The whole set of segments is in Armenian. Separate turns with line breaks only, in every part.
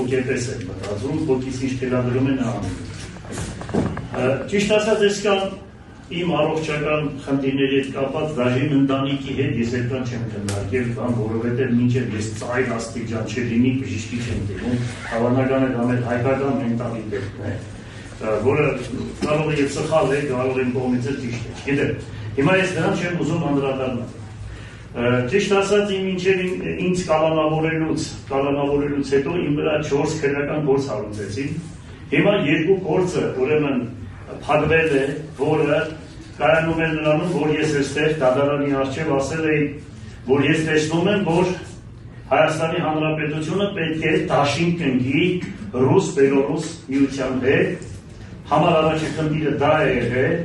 հոգեպես են մտածում, հոգիս ինչ թելադրում են անում։ Ճիշտ ասած, ես կան իմ առողջական խնդիրների հետ կապած դաժին ընտանիքի հետ ես այդքան չեմ քննարկել կամ որովհետև մինչև ես ծայր աստիճան չլինի բժշկի չեմ տենում, հավանական է դա մեր հայկական մենտալիտետն է, որը կարող է եւ սխալ է, կարող է կողմից էլ ճիշտ է, չգիտեմ։ Հիմա ես դրան չեմ ուզում անդրադառնալ։ Ճիշտ ասած, մինչև ինձ կալանավորելուց հետո իմ վրա 4 քրեական գործ հարուցեցին։ Հիմա 2 գործը ուրեմն փակվել է, որը կայանում էր նրանում, որ ես այստեղ դատարանի առջև ասել էի, որ ես տեսնում եմ, որ Հայաստանի Հանրապետությունը պետք է դաշինք կնքի ռուս-բելորուս միության հետ, համար առաջի խնդիրը դա է եղել,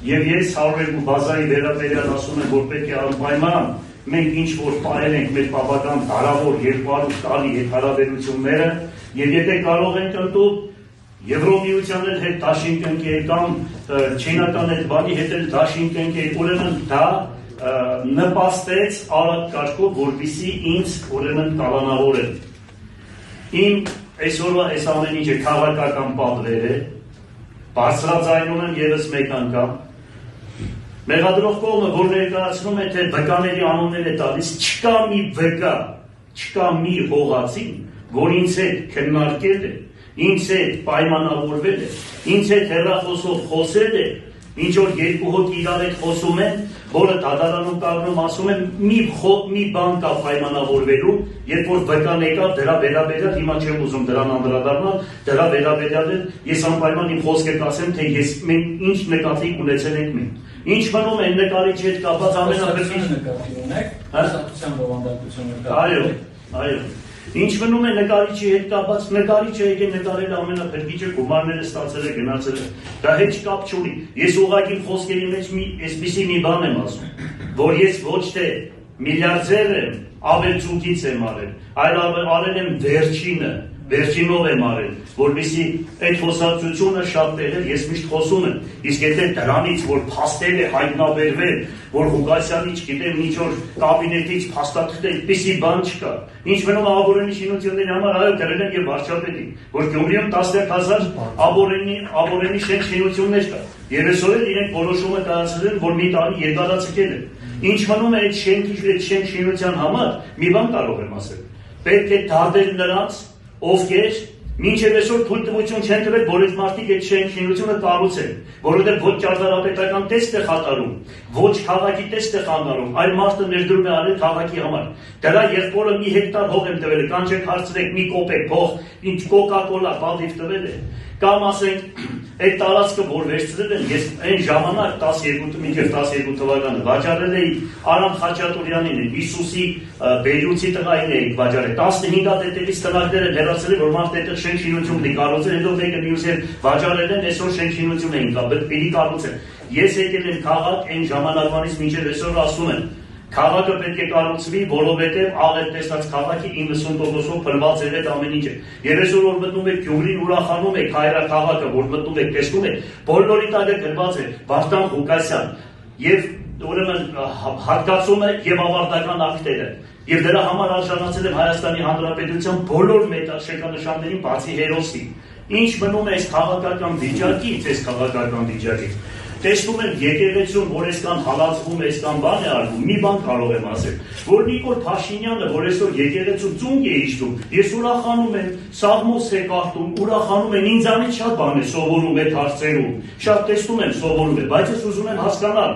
եւ ես 102 բազայի վերաբերյալ ասում եմ, որ պետք է անպայման մենք ինչ որ պահել ենք մեր բավական դարավոր 200 տարի հետ հարաբերությունները, եւ եթե կարող ենք ընդունել Եվրոմիության հետ դաշինք ընկել կամ չինական այդ բանի հետ դաշինք ընկել, ուրեմն դա նպաստեց արագ կարգով, որպեսզի ինձ ուրեմն կալանավորեն։ Իմ այսօրվա այս ամեն ինչը քաղաքական պատվեր է, բարձրաձայնում եմ ևս մեկ անգամ։ Մեղադրող կողմը, որ ներկայացնում է, թե վկաների անուններ է տալիս, չկա մի վկա, չկա մի հողացի, որ ինձ հետ քննարկել է, ինձ հետ պայմանավորվել է, ինձ հետ հեռախոսով խոսել է, ինչ որ 2 հոգի իրար հետ խոսում են, որը դատարանում կանգնում ասում են մի բան կա պայմանավորվելու, երբ որ վկան եկավ դրա վերաբերյալ, հիմա չեմ ուզում դրան անդրադառնալ, դրա վերաբերյալ ես անպայման իմ խոսքը կասեմ, թե մենք ինչ նկատի ունեցել ենք մենք։ Ինչ մնում է նկարիչի հետ կապված ամենափրկիչ նկատի ունեք, հաստատության բովանդակությունը կա։ Այո։ Ինչ մնում է նկարիչի հետ կապված, նկարիչը եկե նկարել ամենափրկիչը, գումարները ստացել է, գնացել է, դա հետ կապ չունի։ Ես ուղղակի խոսքերի մեջ այսպիսի մի բան եմ ասում, որ ես ոչ թե միլիարդեր եմ, ավելցուկից եմ արել, այլ արել եմ վերջինով եմ արել, որպեսզի այդ խոսակցությունը շատ տեղեր ես միշտ խոսում եմ, իսկ եթե դրանից, որ փաստել է հայտնաբերվել, որ Ղուկասյանի, չգիտեմ, ինչ որ կաբինետից փաստաթղթ այդպիսի բան չկա, ինչ մնում աբորենի շինությունների համար, այո, գրել եմ եւ վարչապետին, որ Գյումրիում 10,000 աբորենի շինություններ կա, եւ այսօր էլ իրենք որոշումը կայացրել են, որ մի տարի երկարացկել են։ Ինչ մնում է այդ շենք շինության համար, մի բան կարող եմ ասել, պետք է դարձնել նրանց, ովքեր մինչև այսօր թույլտվություն չեն տվել, որ այդ մարդիկ այդ շինությունը կառուցեն, որովհետև ոչ ճարտարապետական տեսք է խաթարում, ոչ քաղաքի տեսք է խանգարում, այլ մարդը ներդրում է արել քաղաքի համար։ Դրա եղբորը մի հեկտար հող եմ տվել, կանչեք հարցրեք մի կոպեկ փող, ինչ կոկա-կոլա բազիվ տվել է, կամ ասենք այդ տարածքը, որ վերցրել են, ես այն ժամանակ 12 թվականը վաճառել էի Արամ Խաչատուրյանին, Հիսուսի Բերյուցի տղային էի վաճառել, 15 հատ տնակները լրացել է, որ մարդը այդ շենք շինություն ունի կառուցել, հետո մեկը մյուս հետ վաճառել են, այսօր շենք շինություն էին կա, պետք կառուցել։ Ես եկել եմ քաղաք այն ժամանակվանից մինչև այսօր ասում եմ, քաղաքը պետք է կառուցվի, որովհետև աղետ տեսած քաղաքի 90%-ով փլված է այդ ամեն ինչը։ Եվ այսօր որ մտնում եք Գյումրին ուրախանում եք հայրաքաղաքը, որ մտնում եք տեսնում եք, բոլորի տակը գրված է Վարդան Ղուկասյան եւ ուրեմն հատկացումը եւ ավարտական ակտերը։ Եվ դրա համար արժանացել եմ Հայաստանի Հանրապետության բոլոր մետաղշեկանշաններին բացի հերոսի։ Ինչ մնում է այս քաղաքական վիճակից, տեսնում եմ եկեղեցում, որ այսքան հալածվում է, այսքան բան է արվում, մի բան կարող եմ ասել, որ Նիկոլ Փաշինյանը, որ այսօր եկեղեցում ծունկ է իջնում, ես ուրախանում եմ, Սաղմոս է կարդում, ուրախանում եմ, ինձանից շատ բան է սովորում այդ հարցերում, շատ տեսնում եմ սովորում եմ, բայց ես ուզում եմ հասկանալ,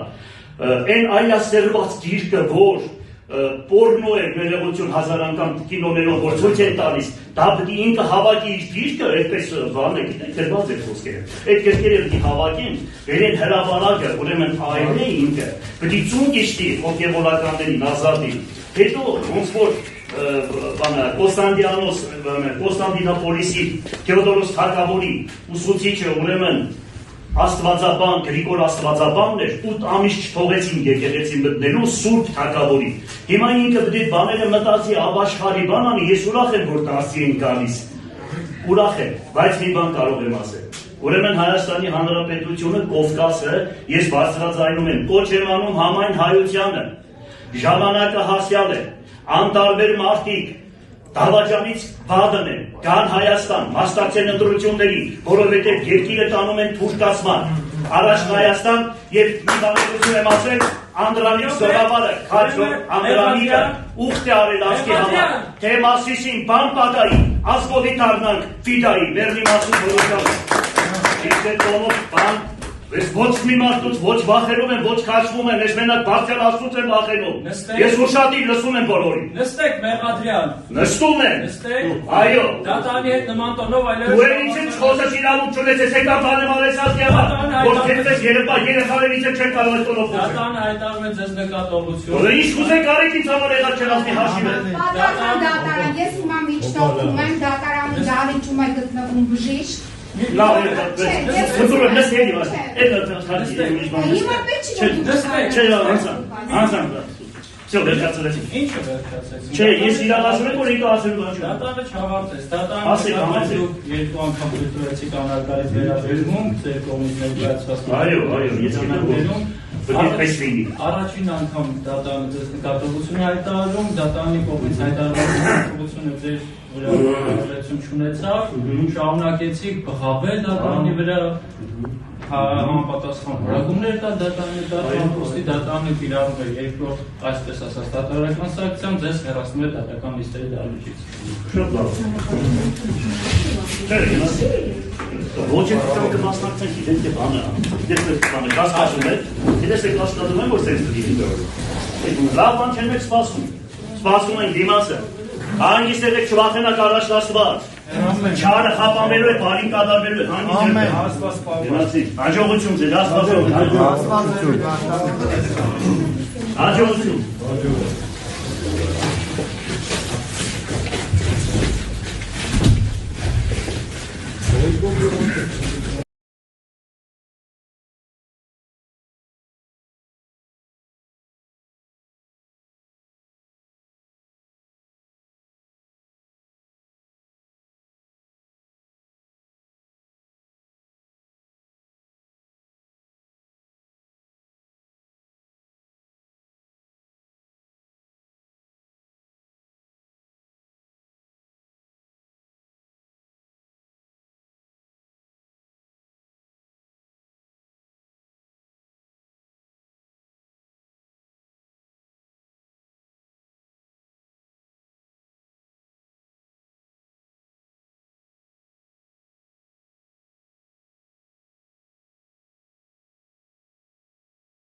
այն այլասերված գիրկը, որ պորնո է ներողություն 1000 անգամ կինոներով որ ցույց են տալիս, դա պետք է ինքը հավաքի իր գիրկը, այդպես բան է, գիտեք, դրված է խոսքերը։ Այդ գրքերը պետք է հավաքեն, վերեն հրավարակը, ուրեմն այն է ինքը, պետք է ծունկ իշտի հոգևորականներին ազատի։ Հետո ոնց որ Կոստանդինոպոլիսի Թեոդորոս Թագավորի ուսուցիչը ուրեմն Աստվածաբան, Գրիգոր Աստվածաբանն էր, 8 ամիս չթողեցին եկեղեցի մտնելու Սուրբ Թագավորի։ Հիմա ինքը պետք է բաները մտածի ապաշխարի բան անի, ես ուրախ եմ, որ դարձի են գալիս։ Ուրախ եմ, բայց մի բան կարող եմ ասել։ Ուրեմն Հայաստանի Հանրապետությունը, Կովկասը, ես բարձրաձայնում եմ, կոչ եմ անում համայն հայությանը, ժամանակը հասյալ է, անտարբեր մարդիկ, Դավաճանից բադն են, կան Հայաստան, մասնակցեն ընտրությունների, որովհետև երկիրը տանում են թուրքացման, առաջ Հայաստան և մի բանելություն եմ ասել, Անդրանիկ Զորավարը, քաջոր Անդրանիկը ուխտ է արել ասկի համար, թե Մասիսին բան պատայի, ազգովի դառնանք ֆիդայի, Բեռլի մասում որոշյալ, իսկ է տոնով բան, ես ոչ մի մարդուց ոչ վախենում եմ, ոչ քաշվում եմ, ես մենակ բարձյալ Աստծուց եմ վախենում, ես ուշադիր լսում եմ բոլորին։
Նստեք Մեղադրյան։
Նստում եմ։
Նստեք։
Այո։
Դատանի հետ նման տոնով այլևս։
Դու էլ ինձ խոսած իրավունք չունես, ես եկա բանը մարեսած եղա, որ քեզ երեխաներից չեն կարող այդ տոնով խոսել։
Դատանը հայտարարում է ձեզ նկատողություն։
Որը ինչ կուզեք արեք ինձ համար եղած չնասնի հաշիվ է։
Դատարան, ես հիմա միջնորդում եմ, դատարանի դահլիճում է գտնվում բժիշկ։
Լավ է, ծնծուրը նս ելի վար, էդ հատի է ուրիշ բան։
Հիմա պետք չի
Չէ, անցան, Всё, վերջացրեցինք։
Ինչը վերջացրեցինք։
Չէ, ես իրավասում եմ, որ ինքը ասելու բան չունի։
Դատանը չավարտեց, դատանը երկու անգամ դրդուրեցիք անարգարից վերաբերվում, ձեր կողմից ներկայացված։
Այո, ես գիտեմ, որ պես լինի։
Առաջին անգամ դատանը ձեզ նկատողություն է հայտարարում, դատանի կողմից հայտարարված նկատողությունը ձեր վրա ազդեցություն չունեցավ, շարունակեցիք բղավել դատանի վրա, համապատասխան հրագումներ տա դատանը կիրառում է երկրորդ այսպես ասած դատարական սանկցիան ձեզ հեռացնում է դատական լիստերի դահլիճից։
Շատ լավ։ Ոչ եք կմասնակցենք իրենք է բանը, բանը կասկածում է, դες եք կասկածում են, որ սենց դիվին լավ բան չեն մեկ սպասում են դիմացը, հանգիստ եք չվախենակ առաջ Աստված, չարը խապանվելու է, բարին կատարվելու է, հաջողություն ձեզ, հաջողություն։